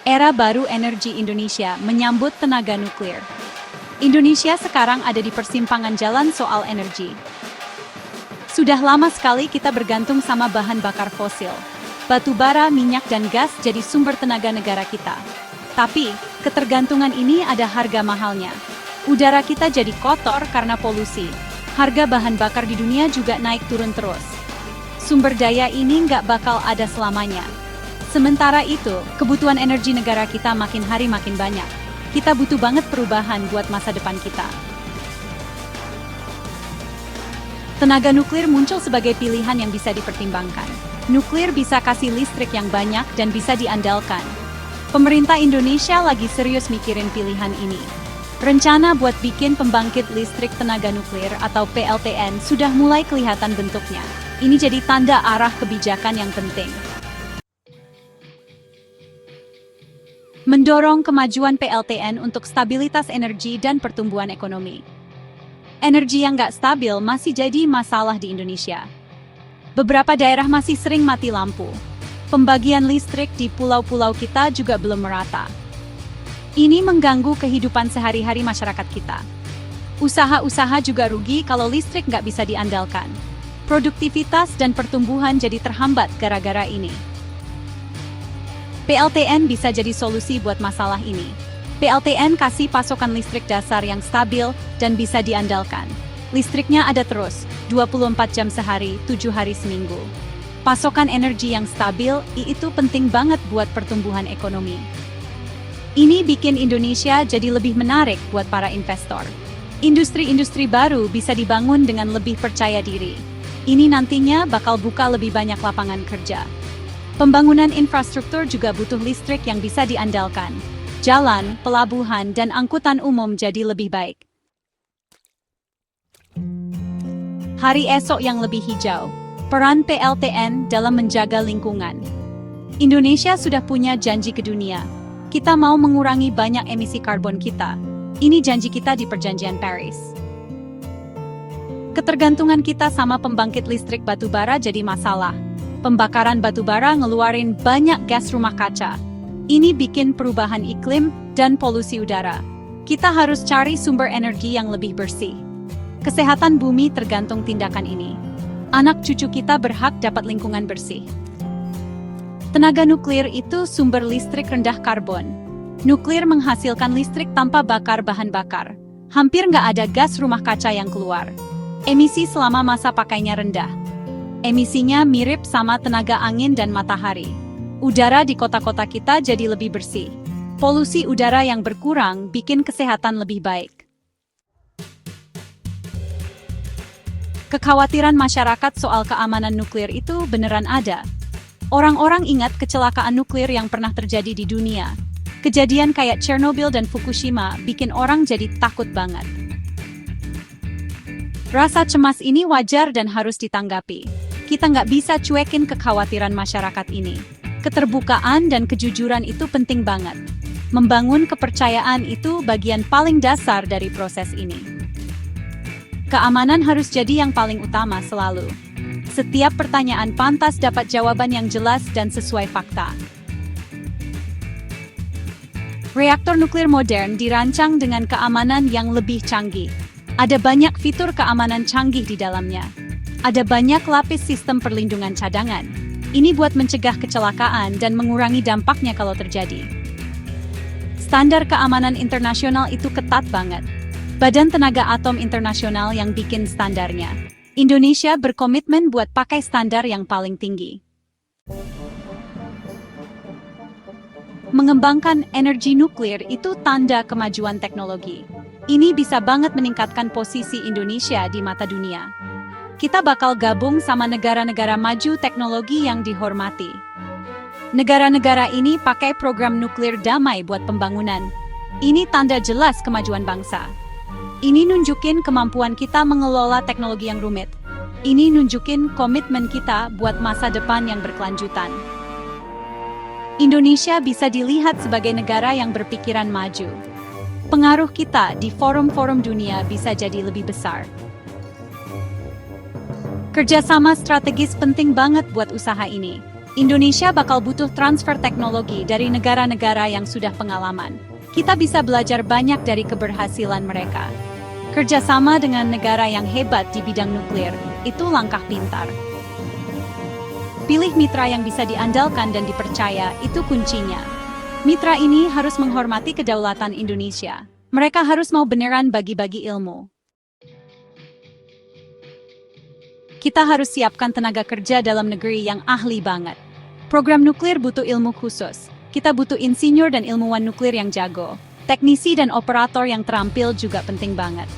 Era baru energi Indonesia menyambut tenaga nuklir. Indonesia sekarang ada di persimpangan jalan soal energi. Sudah lama sekali kita bergantung sama bahan bakar fosil. Batu bara, minyak, dan gas jadi sumber tenaga negara kita. Tapi, ketergantungan ini ada harga mahalnya. Udara kita jadi kotor karena polusi. Harga bahan bakar di dunia juga naik turun terus. Sumber daya ini nggak bakal ada selamanya. Sementara itu, kebutuhan energi negara kita makin hari makin banyak. Kita butuh banget perubahan buat masa depan kita. Tenaga nuklir muncul sebagai pilihan yang bisa dipertimbangkan. Nuklir bisa kasih listrik yang banyak dan bisa diandalkan. Pemerintah Indonesia lagi serius mikirin pilihan ini. Rencana buat bikin pembangkit listrik tenaga nuklir atau PLTN sudah mulai kelihatan bentuknya. Ini jadi tanda arah kebijakan yang penting. Mendorong kemajuan PLTN untuk stabilitas energi dan pertumbuhan ekonomi. Energi yang nggak stabil masih jadi masalah di Indonesia. Beberapa daerah masih sering mati lampu. Pembagian listrik di pulau-pulau kita juga belum merata. Ini mengganggu kehidupan sehari-hari masyarakat kita. Usaha-usaha juga rugi kalau listrik nggak bisa diandalkan. Produktivitas dan pertumbuhan jadi terhambat gara-gara ini. PLTN bisa jadi solusi buat masalah ini. PLTN kasih pasokan listrik dasar yang stabil dan bisa diandalkan. Listriknya ada terus, 24 jam sehari, 7 hari seminggu. Pasokan energi yang stabil itu penting banget buat pertumbuhan ekonomi. Ini bikin Indonesia jadi lebih menarik buat para investor. Industri-industri baru bisa dibangun dengan lebih percaya diri. Ini nantinya bakal buka lebih banyak lapangan kerja. Pembangunan infrastruktur juga butuh listrik yang bisa diandalkan. Jalan, pelabuhan, dan angkutan umum jadi lebih baik. Hari esok yang lebih hijau. Peran PLTN dalam menjaga lingkungan. Indonesia sudah punya janji ke dunia. Kita mau mengurangi banyak emisi karbon kita. Ini janji kita di Perjanjian Paris. Ketergantungan kita sama pembangkit listrik batu bara jadi masalah. Pembakaran batu bara ngeluarin banyak gas rumah kaca. Ini bikin perubahan iklim dan polusi udara. Kita harus cari sumber energi yang lebih bersih. Kesehatan bumi tergantung tindakan ini. Anak cucu kita berhak dapat lingkungan bersih. Tenaga nuklir itu sumber listrik rendah karbon. Nuklir menghasilkan listrik tanpa bakar bahan bakar. Hampir nggak ada gas rumah kaca yang keluar. Emisi selama masa pakainya rendah. Emisinya mirip sama tenaga angin dan matahari. Udara di kota-kota kita jadi lebih bersih. Polusi udara yang berkurang bikin kesehatan lebih baik. Kekhawatiran masyarakat soal keamanan nuklir itu beneran ada. Orang-orang ingat kecelakaan nuklir yang pernah terjadi di dunia. Kejadian kayak Chernobyl dan Fukushima bikin orang jadi takut banget. Rasa cemas ini wajar dan harus ditanggapi. Kita nggak bisa cuekin kekhawatiran masyarakat ini. Keterbukaan dan kejujuran itu penting banget. Membangun kepercayaan itu bagian paling dasar dari proses ini. Keamanan harus jadi yang paling utama selalu. Setiap pertanyaan pantas dapat jawaban yang jelas dan sesuai fakta. Reaktor nuklir modern dirancang dengan keamanan yang lebih canggih. Ada banyak fitur keamanan canggih di dalamnya. Ada banyak lapis sistem perlindungan cadangan. Ini buat mencegah kecelakaan dan mengurangi dampaknya kalau terjadi. Standar keamanan internasional itu ketat banget. Badan Tenaga Atom Internasional yang bikin standarnya. Indonesia berkomitmen buat pakai standar yang paling tinggi. Mengembangkan energi nuklir itu tanda kemajuan teknologi. Ini bisa banget meningkatkan posisi Indonesia di mata dunia. Kita bakal gabung sama negara-negara maju teknologi yang dihormati. Negara-negara ini pakai program nuklir damai buat pembangunan. Ini tanda jelas kemajuan bangsa. Ini nunjukin kemampuan kita mengelola teknologi yang rumit. Ini nunjukin komitmen kita buat masa depan yang berkelanjutan. Indonesia bisa dilihat sebagai negara yang berpikiran maju. Pengaruh kita di forum-forum dunia bisa jadi lebih besar. Kerjasama strategis penting banget buat usaha ini. Indonesia bakal butuh transfer teknologi dari negara-negara yang sudah pengalaman. Kita bisa belajar banyak dari keberhasilan mereka. Kerjasama dengan negara yang hebat di bidang nuklir, itu langkah pintar. Pilih mitra yang bisa diandalkan dan dipercaya, itu kuncinya. Mitra ini harus menghormati kedaulatan Indonesia. Mereka harus mau beneran bagi-bagi ilmu. Kita harus siapkan tenaga kerja dalam negeri yang ahli banget. Program nuklir butuh ilmu khusus. Kita butuh insinyur dan ilmuwan nuklir yang jago. Teknisi dan operator yang terampil juga penting banget.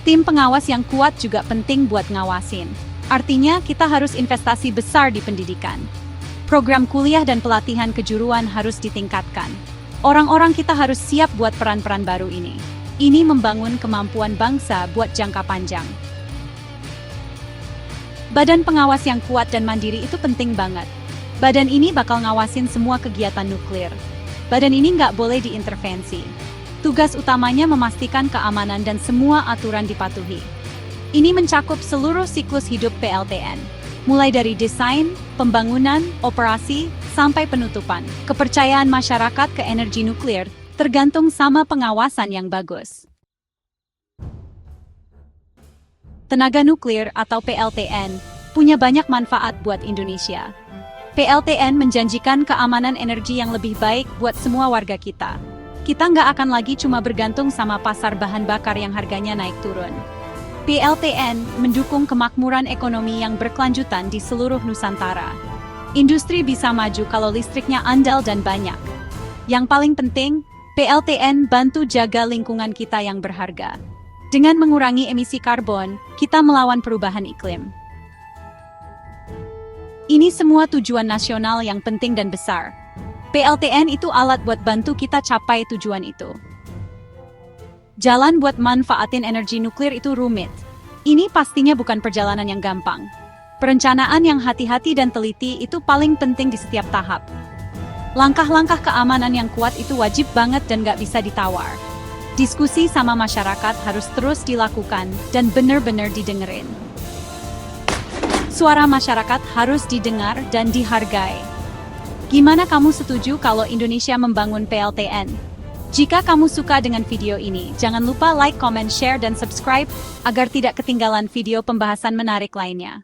Tim pengawas yang kuat juga penting buat ngawasin. Artinya, kita harus investasi besar di pendidikan. Program kuliah dan pelatihan kejuruan harus ditingkatkan. Orang-orang kita harus siap buat peran-peran baru ini. Ini membangun kemampuan bangsa buat jangka panjang. Badan pengawas yang kuat dan mandiri itu penting banget. Badan ini bakal ngawasin semua kegiatan nuklir. Badan ini nggak boleh diintervensi. Tugas utamanya memastikan keamanan dan semua aturan dipatuhi. Ini mencakup seluruh siklus hidup PLTN. Mulai dari desain, pembangunan, operasi, sampai penutupan. Kepercayaan masyarakat ke energi nuklir tergantung sama pengawasan yang bagus. Tenaga nuklir atau PLTN punya banyak manfaat buat Indonesia. PLTN menjanjikan keamanan energi yang lebih baik buat semua warga kita. Kita nggak akan lagi cuma bergantung sama pasar bahan bakar yang harganya naik turun. PLTN mendukung kemakmuran ekonomi yang berkelanjutan di seluruh Nusantara. Industri bisa maju kalau listriknya andal dan banyak. Yang paling penting, PLTN bantu jaga lingkungan kita yang berharga. Dengan mengurangi emisi karbon, kita melawan perubahan iklim. Ini semua tujuan nasional yang penting dan besar. PLTN itu alat buat bantu kita capai tujuan itu. Jalan buat manfaatin energi nuklir itu rumit. Ini pastinya bukan perjalanan yang gampang. Perencanaan yang hati-hati dan teliti itu paling penting di setiap tahap. Langkah-langkah keamanan yang kuat itu wajib banget dan gak bisa ditawar. Diskusi sama masyarakat harus terus dilakukan dan benar-benar didengerin. Suara masyarakat harus didengar dan dihargai. Gimana kamu setuju kalau Indonesia membangun PLTN? Jika kamu suka dengan video ini, jangan lupa like, comment, share, dan subscribe agar tidak ketinggalan video pembahasan menarik lainnya.